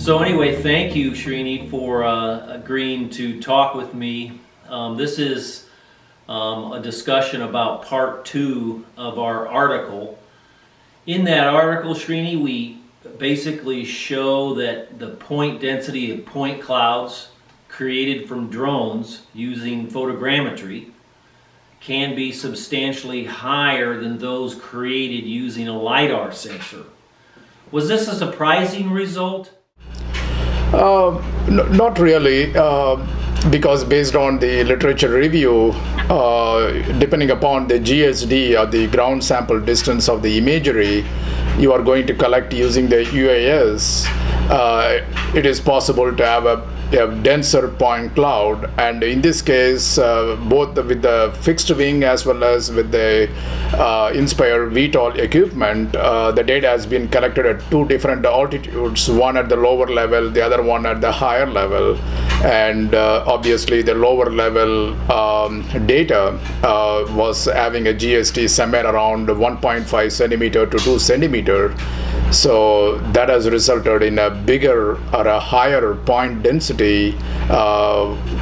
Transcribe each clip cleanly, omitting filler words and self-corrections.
So anyway, thank you, Srini, for agreeing to talk with me. This is a discussion about part 2 of our article. In that article, Srini, we basically show that the point density of point clouds created from drones using photogrammetry can be substantially higher than those created using a LiDAR sensor. Was this a surprising result? Not really, because based on the literature review, depending upon the GSD or the ground sample distance of the imagery you are going to collect using the UAS, it is possible to have a denser point cloud, and in this case both with the fixed wing as well as with the Inspire VTOL equipment, the data has been collected at 2 different altitudes, one at the lower level, the other one at the higher level, and obviously the lower level data was having a GSD somewhere around 1.5 centimeter to 2 centimeter. So that has resulted in a bigger or a higher point density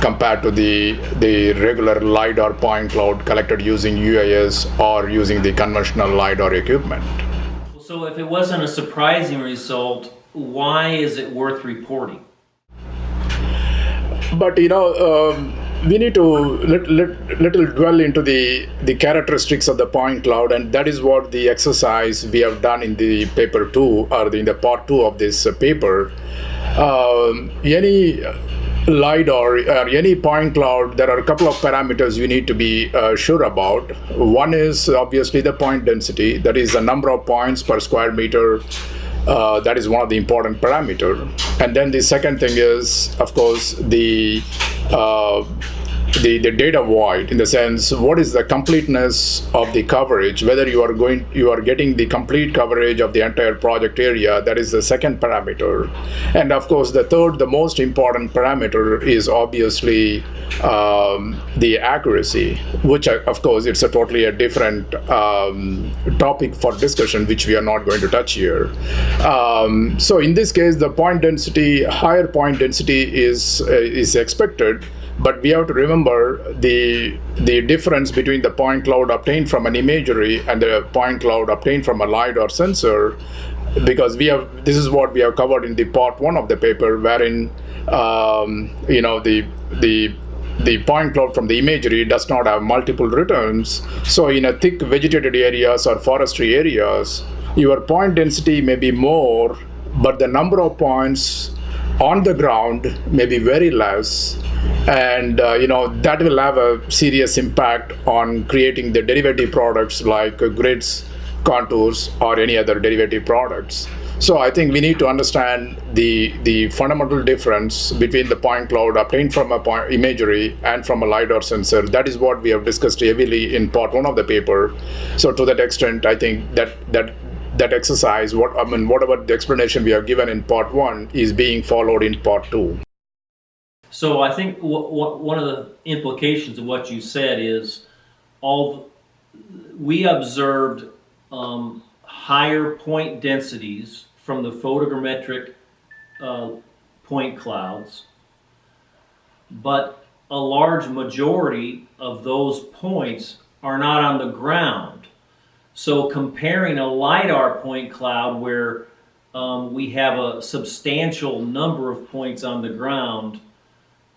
compared to the regular LiDAR point cloud collected using UAS or using the conventional LiDAR equipment. So if it wasn't a surprising result, why is it worth reporting? But we need to little dwell into the characteristics of the point cloud, and that is what the exercise we have done in the paper 2 or in the part 2 of this paper. Any LiDAR or any point cloud, there are a couple of parameters you need to be sure about. One is obviously the point density, that is the number of points per square meter. That is one of the important parameters. And then the second thing is, of course, the data void, in the sense what is the completeness of the coverage, whether you are getting the complete coverage of the entire project area. That is the second parameter. And of course the third, the most important parameter is obviously the accuracy, which of course it's a totally a different topic for discussion, which we are not going to touch here. So in this case, the point density, higher point density is expected. But we have to remember the difference between the point cloud obtained from an imagery and the point cloud obtained from a LiDAR sensor, because this is what we have covered in the part 1 of the paper, wherein the point cloud from the imagery does not have multiple returns. So in a thick vegetated areas or forestry areas, your point density may be more, but the number of points on the ground may be very less, and that will have a serious impact on creating the derivative products like grids, contours, or any other derivative products. So I think we need to understand the fundamental difference between the point cloud obtained from a point imagery and from a LiDAR sensor. That is what we have discussed heavily in part 1 of the paper. So to that extent, I think that exercise, whatever the explanation we have given in part 1 is being followed in part 2. So I think one of the implications of what you said is we observed higher point densities from the photogrammetric point clouds, but a large majority of those points are not on the ground. So comparing a LiDAR point cloud where we have a substantial number of points on the ground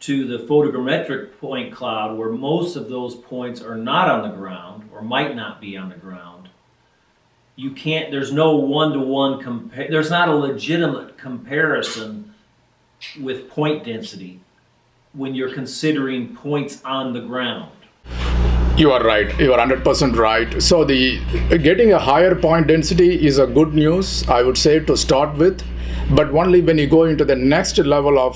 to the photogrammetric point cloud where most of those points are not on the ground or might not be on the ground, there's no one-to-one there's not a legitimate comparison with point density when you're considering points on the ground. You are right. You are 100% right. So getting a higher point density is a good news, I would say, to start with. But only when you go into the next level of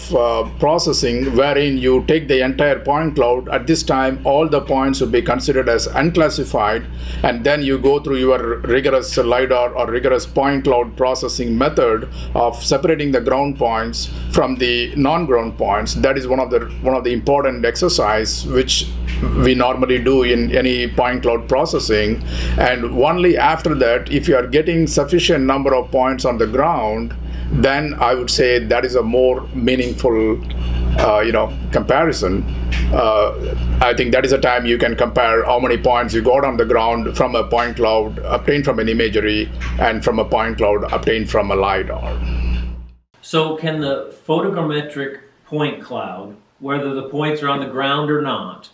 processing, wherein you take the entire point cloud. At this time, all the points will be considered as unclassified, and then you go through your rigorous LiDAR or rigorous point cloud processing method of separating the ground points from the non-ground points. That is one of the important exercise which we normally do in any point cloud processing. And only after that, if you are getting sufficient number of points on the ground, then I would say that is a more meaningful comparison. I think that is a time you can compare how many points you got on the ground from a point cloud obtained from an imagery and from a point cloud obtained from a LiDAR. So can the photogrammetric point cloud, whether the points are on the ground or not,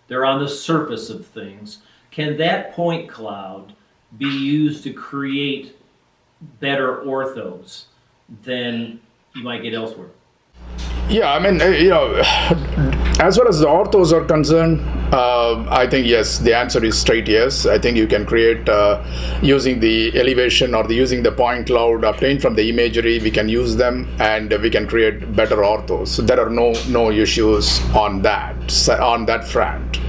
they're on the surface of things, can that point cloud be used to create better orthos than you might get elsewhere? Yeah, I mean, as far as the orthos are concerned, I think yes, the answer is straight yes. I think you can create using the elevation or using the point cloud obtained from the imagery, we can use them and we can create better orthos. So there are no issues on that front.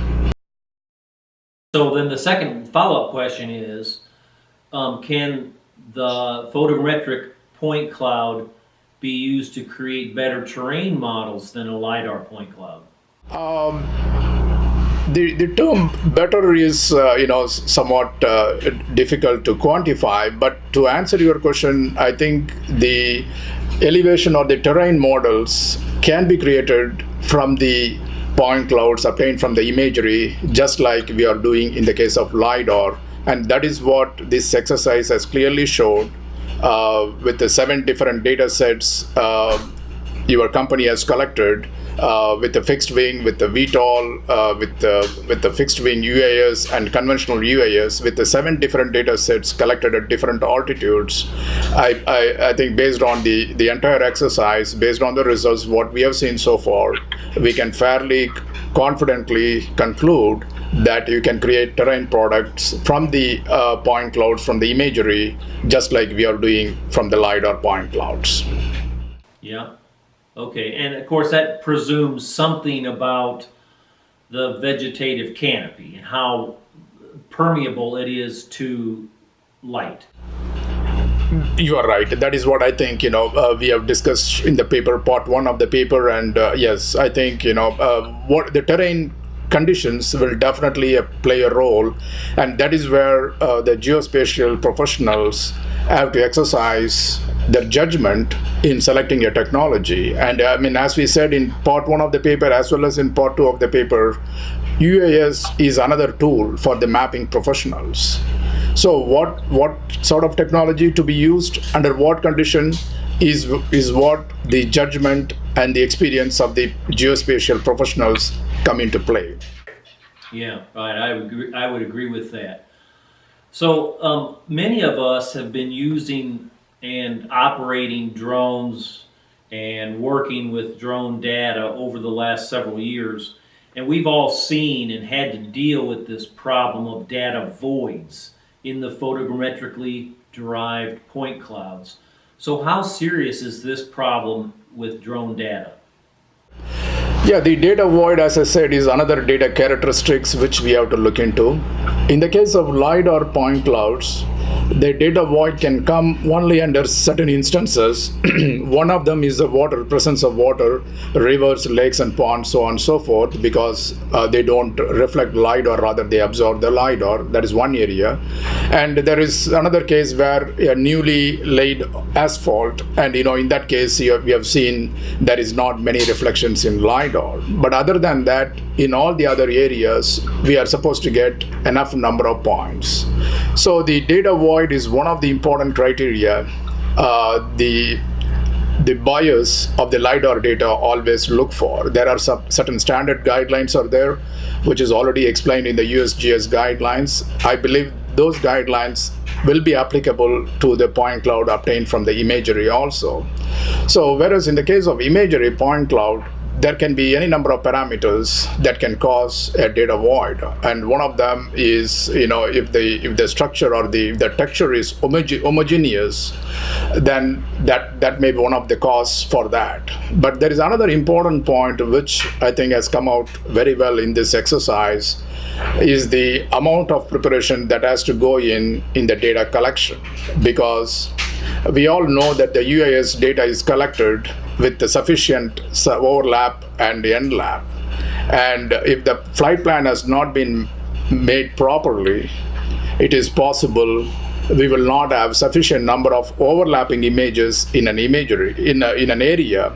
So then the second follow-up question is, can the photogrammetric point cloud be used to create better terrain models than a LiDAR point cloud? The term better is somewhat difficult to quantify, but to answer your question, I think the elevation or the terrain models can be created from the point clouds obtained from the imagery, just like we are doing in the case of LiDAR, and that is what this exercise has clearly showed. With the 7 different data sets your company has collected, with the fixed wing, with the VTOL, with the fixed wing UAS and conventional UAS, with the 7 different data sets collected at different altitudes, I think based on the entire exercise, based on the results, what we have seen so far, we can fairly confidently conclude that you can create terrain products from the point clouds, from the imagery, just like we are doing from the LiDAR point clouds. Yeah. Okay. And of course, that presumes something about the vegetative canopy and how permeable it is to light. You are right. That is what I think, we have discussed in the paper, part 1 of the paper. And yes, I think, what the terrain conditions will definitely play a role, and that is where the geospatial professionals have to exercise their judgment in selecting a technology. And I mean, as we said in part 1 of the paper as well as in part 2 of the paper, UAS is another tool for the mapping professionals. So what sort of technology to be used under what condition is what the judgment and the experience of the geospatial professionals come into play. Yeah, right. I would agree with that. So many of us have been using and operating drones and working with drone data over the last several years, and we've all seen and had to deal with this problem of data voids in the photogrammetrically derived point clouds. So how serious is this problem with drone data? Yeah, the data void, as I said, is another data characteristics which we have to look into. In the case of LiDAR point clouds, the data void can come only under certain instances. One of them is the presence of water, rivers, lakes and ponds, so on and so forth, because they don't reflect light, or rather they absorb the LiDAR. That is one area. And there is another case where a newly laid asphalt, and in that case we have seen there is not many reflections in LiDAR. But other than that, in all the other areas, we are supposed to get enough number of points. So the data void is one of the important criteria the buyers of the LiDAR data always look for. There are some certain standard guidelines are there, which is already explained in the USGS guidelines. I believe those guidelines will be applicable to the point cloud obtained from the imagery also. So whereas in the case of imagery point cloud, there can be any number of parameters that can cause a data void, and one of them is if the structure or the texture is homogeneous, then that may be one of the cause for that. But there is another important point which I think has come out very well in this exercise, is the amount of preparation that has to go in the data collection, because we all know that the UAS data is collected with the sufficient overlap and end lap, and if the flight plan has not been made properly, it is possible we will not have sufficient number of overlapping images in an imagery in an area,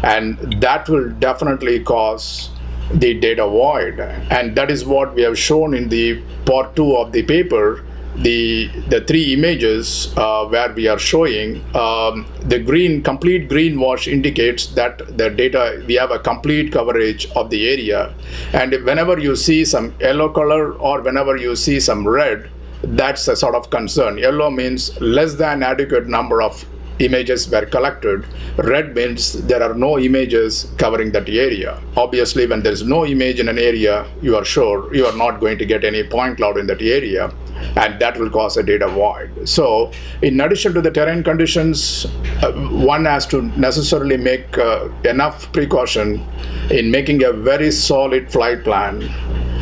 and that will definitely cause the data void. And that is what we have shown in the part 2 of the paper, the 3 images where we are showing the complete green wash indicates that the data, we have a complete coverage of the area. And whenever you see some yellow color or whenever you see some red, that's a sort of concern. Yellow means less than adequate number of images were collected. Red means there are no images covering that area. Obviously, when there is no image in an area, you are sure you are not going to get any point cloud in that area, and that will cause a data void. So in addition to the terrain conditions, one has to necessarily make enough precaution in making a very solid flight plan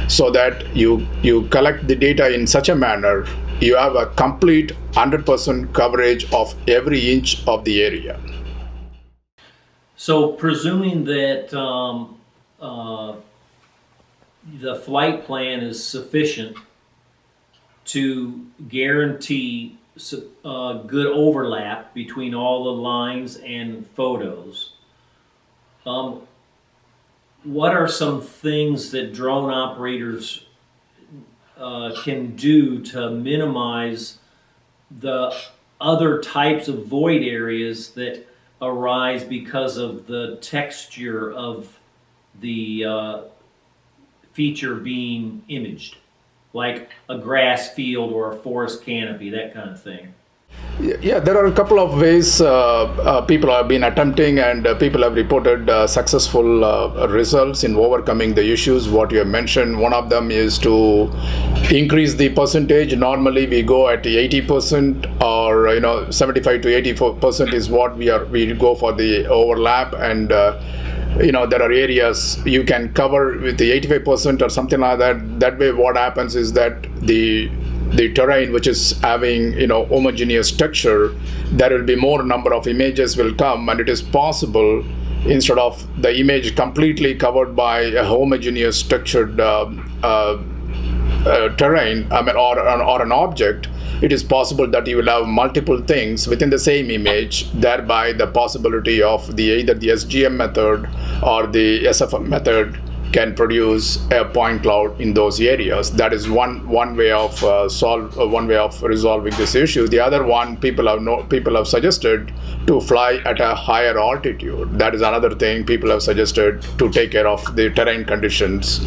so that you collect the data in such a manner you have a complete 100% coverage of every inch of the area. So presuming that the flight plan is sufficient to guarantee good overlap between all the lines and photos, what are some things that drone operators can do to minimize the other types of void areas that arise because of the texture of the feature being imaged, like a grass field or a forest canopy, that kind of thing? Yeah, there are a couple of ways people have been attempting, and people have reported successful results in overcoming the issues what you have mentioned. One of them is to increase the percentage. Normally we go at the 80% or 75 to 84% is what we go for the overlap, and there are areas you can cover with the 85% or something like that. That way what happens is that the terrain which is having homogeneous texture, there will be more number of images will come, and it is possible instead of the image completely covered by a homogeneous textured terrain, or an object, it is possible that you will have multiple things within the same image, thereby the possibility of either the SGM method or the SFM method can produce a point cloud in those areas. That is one way of resolving this issue. The other one, people have suggested to fly at a higher altitude. That is another thing people have suggested to take care of the terrain conditions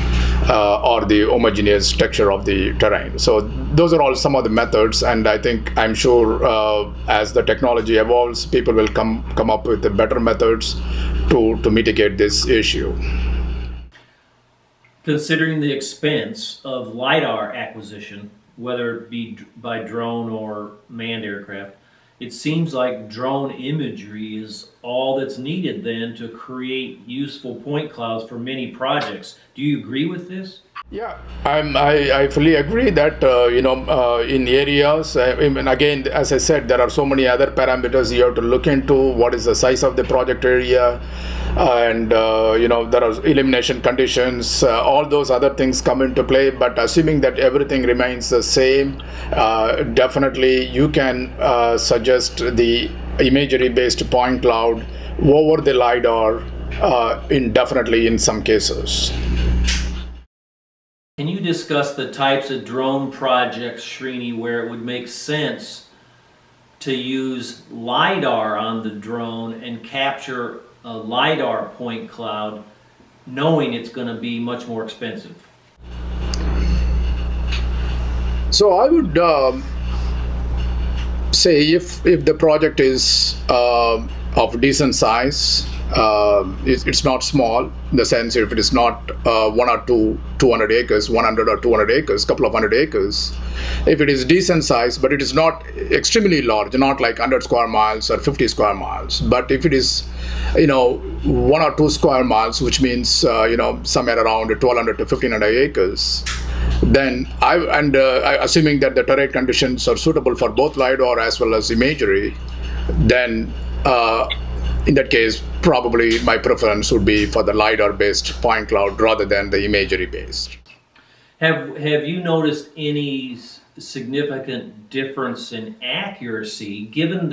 or the homogeneous texture of the terrain. So those are all some of the methods, and I'm sure as the technology evolves, people will come up with the better methods to mitigate this issue. Considering the expense of LiDAR acquisition, whether it be by drone or manned aircraft, it seems like drone imagery is all that's needed then to create useful point clouds for many projects. Do you agree with this? Yeah, I fully agree that in areas, again, as I said, there are so many other parameters you have to look into. What is the size of the project area, and there are illumination conditions. All those other things come into play. But assuming that everything remains the same, definitely you can suggest the imagery-based point cloud over the LiDAR indefinitely in some cases. Can you discuss the types of drone projects, Srini, where it would make sense to use LiDAR on the drone and capture a LiDAR point cloud, knowing it's going to be much more expensive? So I would say if the project is of decent size, it's not small in the sense if it is not 1 or 200 acres, 100 or 200 acres, couple of hundred acres. If it is decent size, but it is not extremely large, not like 100 square miles or 50 square miles. But if it is 1 or 2 square miles, which means somewhere around 1,200 to 1,500 acres, then assuming that the terrain conditions are suitable for both LiDAR as well as imagery, then in that case, probably my preference would be for the LiDAR-based point cloud rather than the imagery-based. Have you noticed any significant difference in accuracy given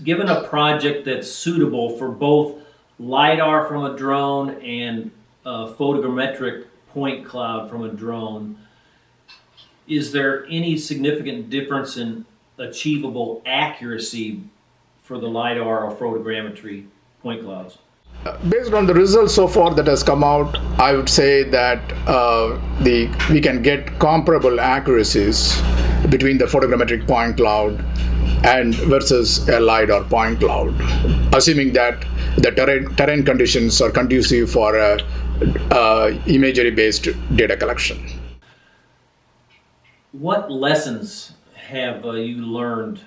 given a project that's suitable for both LiDAR from a drone and photogrammetric point cloud from a drone? Is there any significant difference in achievable accuracy for the LiDAR or photogrammetry point clouds? Based on the results so far that has come out, I would say that we can get comparable accuracies between the photogrammetric point cloud and versus a LiDAR point cloud, assuming that the terrain conditions are conducive for imagery-based data collection. What lessons have you learned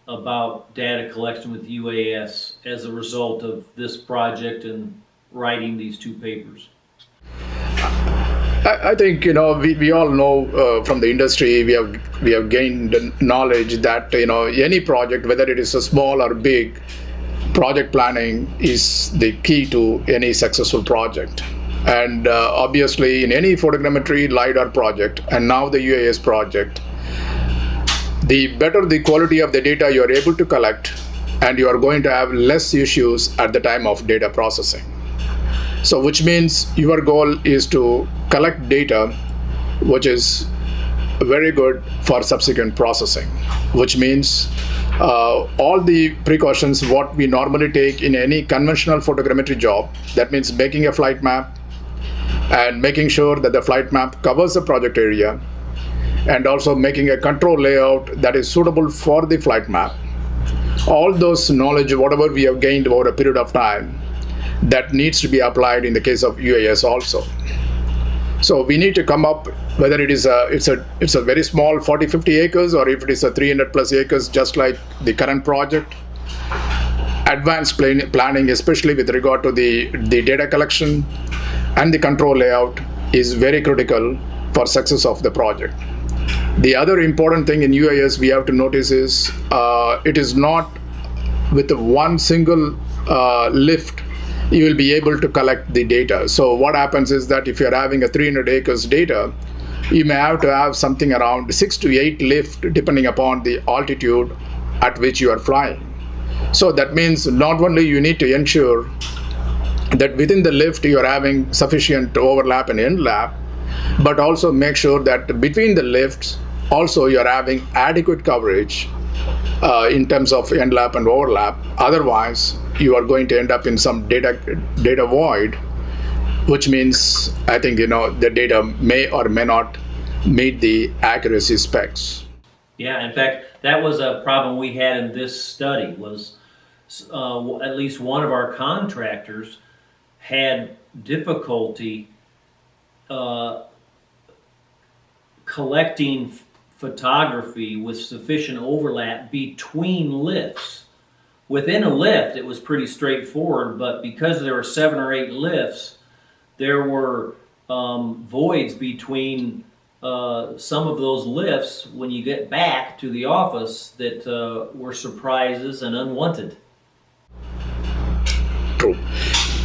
about data collection with UAS as a result of this project and writing these two papers? I think we all know from the industry we have gained knowledge that any project, whether it is a small or big, project planning is the key to any successful project. And obviously in any photogrammetry LiDAR project and now the UAS project, the better the quality of the data you are able to collect, and you are going to have less issues at the time of data processing. So which means your goal is to collect data which is very good for subsequent processing, which means all the precautions what we normally take in any conventional photogrammetry job, that means making a flight map and making sure that the flight map covers the project area, and also making a control layout that is suitable for the flight map. All those knowledge, whatever we have gained over a period of time, that needs to be applied in the case of UAS also. So we need to come up, whether it's a very small 40-50 acres or if it is a 300+ acres, just like the current project. Advanced planning, especially with regard to the data collection and the control layout, is very critical for success of the project. The other important thing in UAS we have to notice is it is not with one single lift you will be able to collect the data. So what happens is that if you're having a 300 acres data, you may have to have something around 6 to 8 lift depending upon the altitude at which you are flying. So that means not only you need to ensure that within the lift you are having sufficient overlap and end lap, but also make sure that between the lifts also you are having adequate coverage in terms of end lap and overlap. Otherwise you are going to end up in some data void, which means I think the data may or may not meet the accuracy specs. Yeah, in fact, that was a problem we had in this study. Was at least one of our contractors had difficulty collecting photography with sufficient overlap between lifts. Within a lift, it was pretty straightforward, but because there were 7 or 8 lifts, there were voids between some of those lifts when you get back to the office that were surprises and unwanted. True.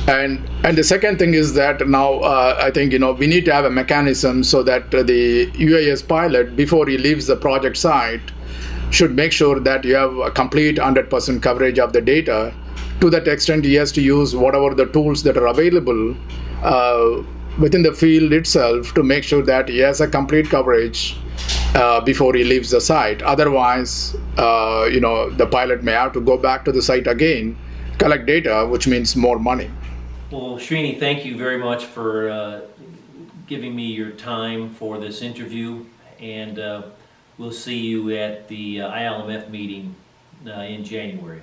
And the second thing is that now I think we need to have a mechanism so that the UAS pilot, before he leaves the project site, should make sure that you have a complete 100% coverage of the data. To that extent, he has to use whatever the tools that are available within the field itself to make sure that he has a complete coverage before he leaves the site. Otherwise, the pilot may have to go back to the site again, collect data, which means more money. Well, Srini, thank you very much for giving me your time for this interview, and we'll see you at the ILMF meeting in January.